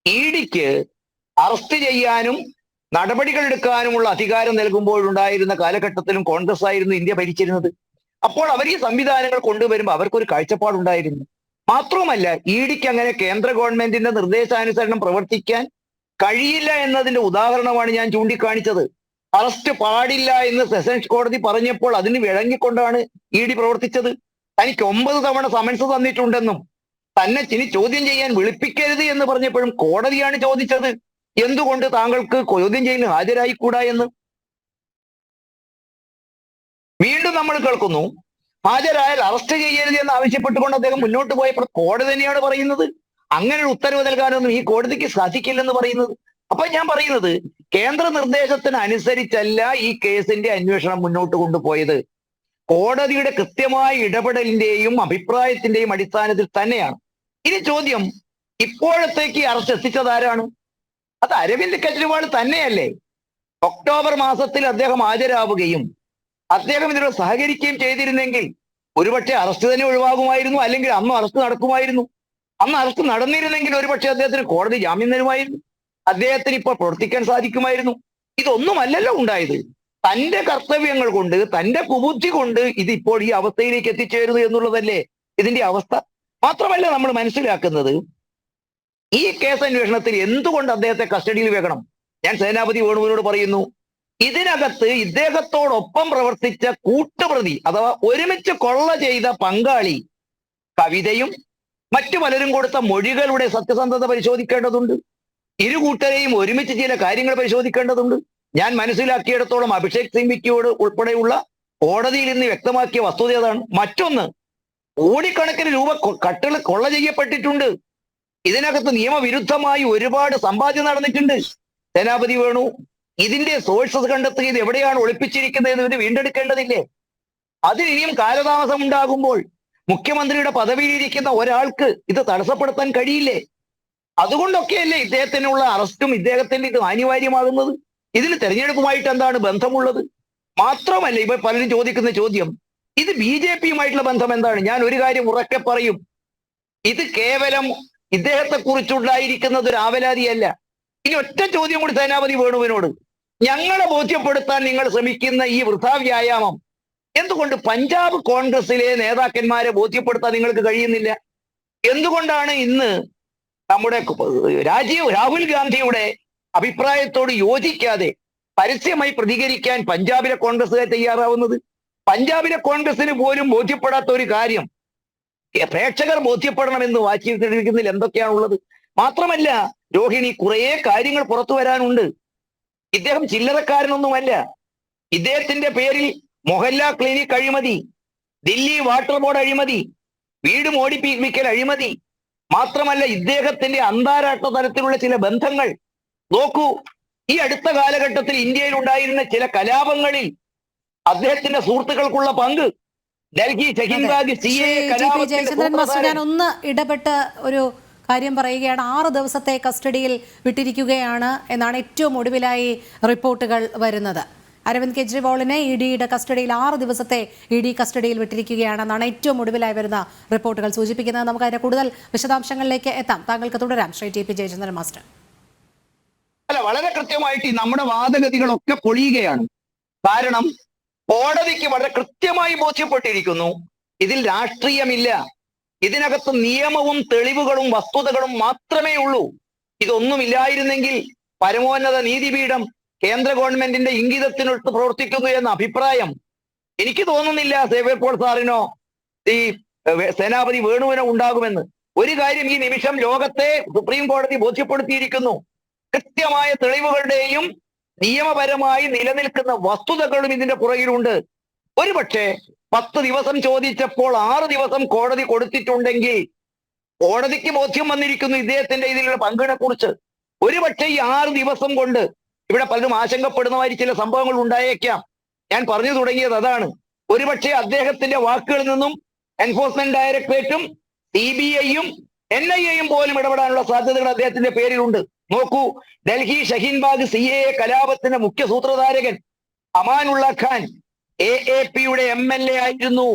ഇഡിക്ക് arrest ചെയ്യാനും നടപടികൾ എടുക്കാനുമുള്ള അധികാരം നൽകുമ്പോഴുണ്ടായിരുന്ന കാലഘട്ടത്തിലും കോൺഗ്രസ് ആയിരുന്നു ഇന്ത്യ ഭരിച്ചിരുന്നത്. അപ്പോൾ അവർ ഈ സംവിധാനങ്ങൾ കൊണ്ടുവരുമ്പോൾ അവർക്കൊരു കാഴ്ചപ്പാടുണ്ടായിരുന്നു. മാത്രവുമല്ല, ഇഡിക്ക് അങ്ങനെ കേന്ദ്ര ഗവൺമെന്റിന്റെ നിർദ്ദേശാനുസരണം പ്രവർത്തിക്കാൻ കഴിയില്ല എന്നതിന്റെ ഉദാഹരണമാണ് ഞാൻ ചൂണ്ടിക്കാണിച്ചത്. അറസ്റ്റ് പാടില്ല എന്ന് സെഷൻസ് കോടതി പറഞ്ഞപ്പോൾ അതിന് വിളങ്ങിക്കൊണ്ടാണ് ഇഡി പ്രവർത്തിച്ചത്. തനിക്ക് 9 തവണ സമൻസ് തന്നിട്ടുണ്ടെന്നും തന്നെ ഇനി ചോദ്യം ചെയ്യാൻ വിളിപ്പിക്കരുത് എന്ന് പറഞ്ഞപ്പോഴും കോടതിയാണ് ചോദിച്ചത്, എന്തുകൊണ്ട് താങ്കൾക്ക് ചോദ്യം ചെയ്യലിന് ഹാജരായിക്കൂടാ എന്ന്. വീണ്ടും നമ്മൾ കേൾക്കുന്നു, ഹാജരായാൽ അറസ്റ്റ് ചെയ്യരുത് എന്ന് ആവശ്യപ്പെട്ടുകൊണ്ട് അദ്ദേഹം മുന്നോട്ട് പോയപ്പോൾ കോടതി തന്നെയാണ് പറയുന്നത് അങ്ങനെ ഒരു ഉത്തരവ് നൽകാനൊന്നും ഈ കോടതിക്ക് സാധിക്കില്ലെന്ന് പറയുന്നത്. അപ്പൊ ഞാൻ പറയുന്നത്, കേന്ദ്ര നിർദ്ദേശത്തിന് അനുസരിച്ചല്ല ഈ കേസിന്റെ അന്വേഷണം മുന്നോട്ട് കൊണ്ടുപോയത്. കോടതിയുടെ കൃത്യമായ ഇടപെടലിന്റെയും അഭിപ്രായത്തിന്റെയും അടിസ്ഥാനത്തിൽ തന്നെയാണ്. ഇനി ചോദ്യം, ഇപ്പോഴത്തേക്ക് അറസ്റ്റ് എത്തിച്ചതാരാണ്? അത് അരവിന്ദ് കെജ്രിവാൾ തന്നെയല്ലേ? ഒക്ടോബർ മാസത്തിൽ അദ്ദേഹം ഹാജരാവുകയും അദ്ദേഹം ഇതിനോട് സഹകരിക്കുകയും ചെയ്തിരുന്നെങ്കിൽ ഒരുപക്ഷെ അറസ്റ്റ് തന്നെ ഒഴിവാകുമായിരുന്നു, അല്ലെങ്കിൽ അന്ന് അറസ്റ്റ് നടക്കുമായിരുന്നു. അന്ന് അറസ്റ്റ് നടന്നിരുന്നെങ്കിൽ ഒരുപക്ഷെ അദ്ദേഹത്തിന് കോടതി ജാമ്യം തരുമായിരുന്നു, അദ്ദേഹത്തിന് ഇപ്പോൾ പ്രവർത്തിക്കാൻ സാധിക്കുമായിരുന്നു. ഇതൊന്നുമല്ലല്ലോ ഉണ്ടായത്. തന്റെ കർത്തവ്യങ്ങൾ കൊണ്ട്, തന്റെ കുബുദ്ധി കൊണ്ട് ഇതിപ്പോൾ ഈ അവസ്ഥയിലേക്ക് എത്തിച്ചേരുന്നു എന്നുള്ളതല്ലേ ഇതിന്റെ അവസ്ഥ. മാത്രമല്ല, നമ്മൾ മനസ്സിലാക്കുന്നത്, ഈ കേസ് അന്വേഷണത്തിൽ എന്തുകൊണ്ട് അദ്ദേഹത്തെ കസ്റ്റഡിയിൽ വെക്കണം? ഞാൻ സേനാപതി വേണുവിനോട് പറയുന്നു, ഇതിനകത്ത് ഇദ്ദേഹത്തോടൊപ്പം പ്രവർത്തിച്ച കൂട്ടുപ്രതി അഥവാ ഒരുമിച്ച് കൊള്ള ചെയ്ത പങ്കാളി കവിതയും മറ്റു പലരും കൊടുത്ത മൊഴികളുടെ സത്യസന്ധത പരിശോധിക്കേണ്ടതുണ്ട്. ഇരു കൂട്ടരെയും ഒരുമിച്ച് ചില കാര്യങ്ങൾ പരിശോധിക്കേണ്ടതുണ്ട്. ഞാൻ മനസ്സിലാക്കിയിടത്തോളം അഭിഷേക് സിംഗ്വിയോട് ഉൾപ്പെടെയുള്ള കോടതിയിൽ ഇന്ന് വ്യക്തമാക്കിയ വസ്തുത അതാണ്. മറ്റൊന്ന്, കോടിക്കണക്കിന് രൂപ കട്ടുകൾ കൊള്ള ചെയ്യപ്പെട്ടിട്ടുണ്ട്. ഇതിനകത്ത് നിയമവിരുദ്ധമായി ഒരുപാട് സമ്പാദ്യം നടന്നിട്ടുണ്ട്. സേനാപതി വേണു ഇതിന്റെ സോഴ്സസ് കണ്ടെത്തുക, ഇത് എവിടെയാണ് ഒളിപ്പിച്ചിരിക്കുന്നത് എന്ന് വീണ്ടെടുക്കേണ്ടതില്ലേ? അതിനിയും കാലതാമസം ഉണ്ടാകുമ്പോൾ മുഖ്യമന്ത്രിയുടെ പദവിയിലിരിക്കുന്ന ഒരാൾക്ക് ഇത് തടസ്സപ്പെടുത്താൻ കഴിയില്ലേ? അതുകൊണ്ടൊക്കെയല്ലേ ഇദ്ദേഹത്തിനുള്ള അറസ്റ്റും ഇദ്ദേഹത്തിന്റെ ഇത് അനിവാര്യമാകുന്നത്. ഇതിന് തെരഞ്ഞെടുപ്പുമായിട്ട് എന്താണ് ബന്ധമുള്ളത്? മാത്രമല്ല, ഇപ്പൊ പലരും ചോദിക്കുന്ന ചോദ്യം, ഇത് BJPയുമായിട്ടുള്ള ബന്ധം എന്താണ്? ഞാൻ ഒരു കാര്യം ഉറക്കെ പറയും, ഇത് കേവലം ഇദ്ദേഹത്തെ കുറിച്ചുണ്ടായിരിക്കുന്നത് ഒരു ആവലാതിയല്ല. ഇനി ഒറ്റ ചോദ്യം കൂടി സേനാപതി വേണുവിനോട്, ഞങ്ങളെ ബോധ്യപ്പെടുത്താൻ നിങ്ങൾ ശ്രമിക്കുന്ന ഈ വൃഥാ വ്യായാമം എന്തുകൊണ്ട് പഞ്ചാബ് കോൺഗ്രസിലെ നേതാക്കന്മാരെ ബോധ്യപ്പെടുത്താൻ നിങ്ങൾക്ക് കഴിയുന്നില്ല? എന്തുകൊണ്ടാണ് ഇന്ന് നമ്മുടെ രാഹുൽ ഗാന്ധിയുടെ അഭിപ്രായത്തോട് യോജിക്കാതെ പരസ്യമായി പ്രതികരിക്കാൻ പഞ്ചാബിലെ കോൺഗ്രസ്സുകാർ തയ്യാറാവുന്നത്? പഞ്ചാബിലെ കോൺഗ്രസിന് പോലും ബോധ്യപ്പെടാത്ത ഒരു കാര്യം പ്രേക്ഷകർ ബോധ്യപ്പെടണമെന്ന് വാശിയെടുക്കുന്നതിൽ എന്തൊക്കെയാണുള്ളത്? മാത്രമല്ല, രോഹിണി, കുറേ കാര്യങ്ങൾ പുറത്തു വരാനുണ്ട്. ഇദ്ദേഹം ചില്ലറക്കാരനൊന്നുമല്ല. ഇദ്ദേഹത്തിന്റെ പേരിൽ മൊഹല്ല ക്ലിനിക് അഴിമതി, ദില്ലി വാട്ടർ ബോർഡ് അഴിമതി, വീട് മോടിപ്പിക്കൽ അഴിമതി, മാത്രമല്ല ഇദ്ദേഹത്തിന്റെ അന്താരാഷ്ട്ര തലത്തിലുള്ള ചില ബന്ധങ്ങൾ നോക്കൂ. ഈ അടുത്ത കാലഘട്ടത്തിൽ ഇന്ത്യയിൽ ഉണ്ടായിരുന്ന ചില കലാപങ്ങളിൽ അദ്ദേഹത്തിന്റെ സുഹൃത്തുക്കൾക്കുള്ള പങ്ക്, ഡൽഹി ഷഹീൻബാഗ് CAA കലാപത്തിന്റെ ഞാൻ ഒന്ന് ഇടപെട്ട് ഒരു കാര്യം പറയുകയാണ്. 6 ദിവസത്തെ കസ്റ്റഡിയിൽ വിട്ടിരിക്കുകയാണ് എന്നാണ് ഏറ്റവും ഒടുവിലായി റിപ്പോർട്ടുകൾ വരുന്നത്. അരവിന്ദ് കെജ്രിവാളിനെ ഇഡിയുടെ കസ്റ്റഡിയിൽ 6 ദിവസത്തെ ഇഡി കസ്റ്റഡിയിൽ വിട്ടിരിക്കുകയാണെന്നാണ് ഏറ്റവും ഒടുവിലായി വരുന്ന റിപ്പോർട്ടുകൾ സൂചിപ്പിക്കുന്നത്. നമുക്ക് അതിന്റെ കൂടുതൽ വിശദാംശങ്ങളിലേക്ക് എത്താം. താങ്കൾക്ക് തുടരാം ശ്രീ TP ജയചന്ദ്രൻ മാസ്റ്റർ. അല്ല, വളരെ കൃത്യമായിട്ട് നമ്മുടെ വാദഗതികളൊക്കെ പൊളിയുകയാണ്. കാരണം കോടതിക്ക് വളരെ കൃത്യമായി ബോധ്യപ്പെട്ടിരിക്കുന്നു, ഇതിൽ രാഷ്ട്രീയമില്ല, ഇതിനകത്ത് നിയമവും തെളിവുകളും വസ്തുതകളും മാത്രമേ ഉള്ളൂ. ഇതൊന്നുമില്ലായിരുന്നെങ്കിൽ പരമോന്നത നീതിപീഠം കേന്ദ്ര ഗവൺമെന്റിന്റെ ഇംഗിതത്തിനൊത്ത് പ്രവർത്തിക്കുന്നു എന്ന അഭിപ്രായം എനിക്ക് തോന്നുന്നില്ല സേവ്യർ പോൾ സാറിനോ ഈ സേനാപതി വേണുവിനോ ഉണ്ടാകുമെന്ന്. ഒരു കാര്യം ഈ നിമിഷം ലോകത്തെ സുപ്രീം കോടതി ബോധ്യപ്പെടുത്തിയിരിക്കുന്നു, കൃത്യമായ തെളിവുകളുടെയും നിയമപരമായി നിലനിൽക്കുന്ന വസ്തുതകളും ഇതിന്റെ പുറകിലുണ്ട്. ഒരുപക്ഷെ 10 ദിവസം ചോദിച്ചപ്പോൾ 6 ദിവസം കോടതി കൊടുത്തിട്ടുണ്ടെങ്കിൽ കോടതിക്ക് ബോധ്യം വന്നിരിക്കുന്നു ഇദ്ദേഹത്തിന്റെ ഇതിലുള്ള പങ്കിനെ കുറിച്ച്. ഒരുപക്ഷെ ഈ 6 ദിവസം കൊണ്ട് ഇവിടെ പലരും ആശങ്കപ്പെടുന്നതായി ചില സംഭവങ്ങൾ ഉണ്ടായേക്കാം. ഞാൻ പറഞ്ഞു തുടങ്ങിയത് അതാണ്. ഒരുപക്ഷെ അദ്ദേഹത്തിന്റെ വാക്കുകളിൽ നിന്നും എൻഫോഴ്സ്മെന്റ് ഡയറക്ടറേറ്റും CBIയും NIAയും പോലും ഇടപെടാനുള്ള സാധ്യതകൾ അദ്ദേഹത്തിന്റെ പേരിലുണ്ട്. നോക്കൂ, ഡൽഹി ഷഹീൻബാഗ് CAA കലാപത്തിന്റെ മുഖ്യ സൂത്രധാരകൻ അമാനുള്ള ഖാൻ AAPയുടെ MLA ആയിരുന്നു.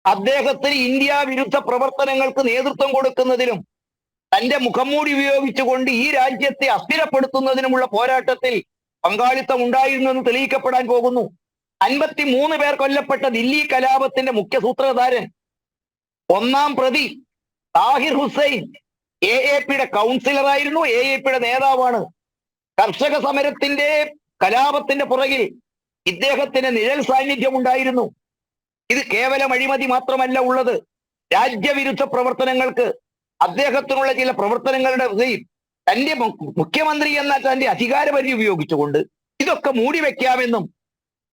അദ്ദേഹത്തിന് ഇന്ത്യ വിരുദ്ധ പ്രവർത്തനങ്ങൾക്ക് നേതൃത്വം കൊടുക്കുന്നതിലും തന്റെ മുഖംമൂടി ഉപയോഗിച്ചുകൊണ്ട് ഈ രാജ്യത്തെ അസ്ഥിരപ്പെടുത്തുന്നതിനുമുള്ള പോരാട്ടത്തിൽ പങ്കാളിത്തം ഉണ്ടായിരുന്നു എന്ന് തെളിയിക്കപ്പെടാൻ പോകുന്നു. 53 പേർ കൊല്ലപ്പെട്ട ദില്ലി കലാപത്തിന്റെ മുഖ്യ സൂത്രധാരൻ, ഒന്നാം പ്രതി താഹിർ ഹുസൈൻ AAPയുടെ കൗൺസിലറായിരുന്നു, AAPയുടെ നേതാവാണ്. കർഷക സമരത്തിന്റെ കലാപത്തിന്റെ പുറകിൽ ഇദ്ദേഹത്തിന് നിഴൽ സാന്നിധ്യം ഉണ്ടായിരുന്നു. ഇത് കേവലം അഴിമതി മാത്രമല്ല ഉള്ളത്, രാജ്യവിരുദ്ധ പ്രവർത്തനങ്ങൾക്ക് അദ്ദേഹത്തിനുള്ള ചില പ്രവർത്തനങ്ങളുടെ തന്റെ മുഖ്യമന്ത്രി എന്ന തന്റെ അധികാരപരിധി ഉപയോഗിച്ചുകൊണ്ട് ഇതൊക്കെ മൂടിവെക്കാമെന്നും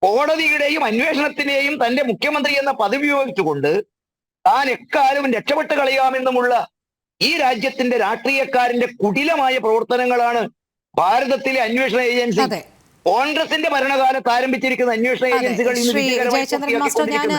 കോടതിയുടെയും അന്വേഷണത്തിന്റെയും തന്റെ മുഖ്യമന്ത്രി എന്ന പദവി ഉപയോഗിച്ചുകൊണ്ട് താൻ എക്കാലവും രക്ഷപ്പെട്ട് കളയാമെന്നുമുള്ള ഈ രാജ്യത്തിന്റെ രാഷ്ട്രീയക്കാരന്റെ കുടിലമായ പ്രവർത്തനങ്ങളാണ് ഭാരതത്തിലെ അന്വേഷണ ഏജൻസി, കോൺഗ്രസിന്റെ ഭരണകാലത്ത് ആരംഭിച്ചിരിക്കുന്ന അന്വേഷണ ഏജൻസികൾ ഇന്ന് ശ്രീ വിജയകരമായി ജയചന്ദ്രൻ മാസ്റ്റർ, ഞാൻ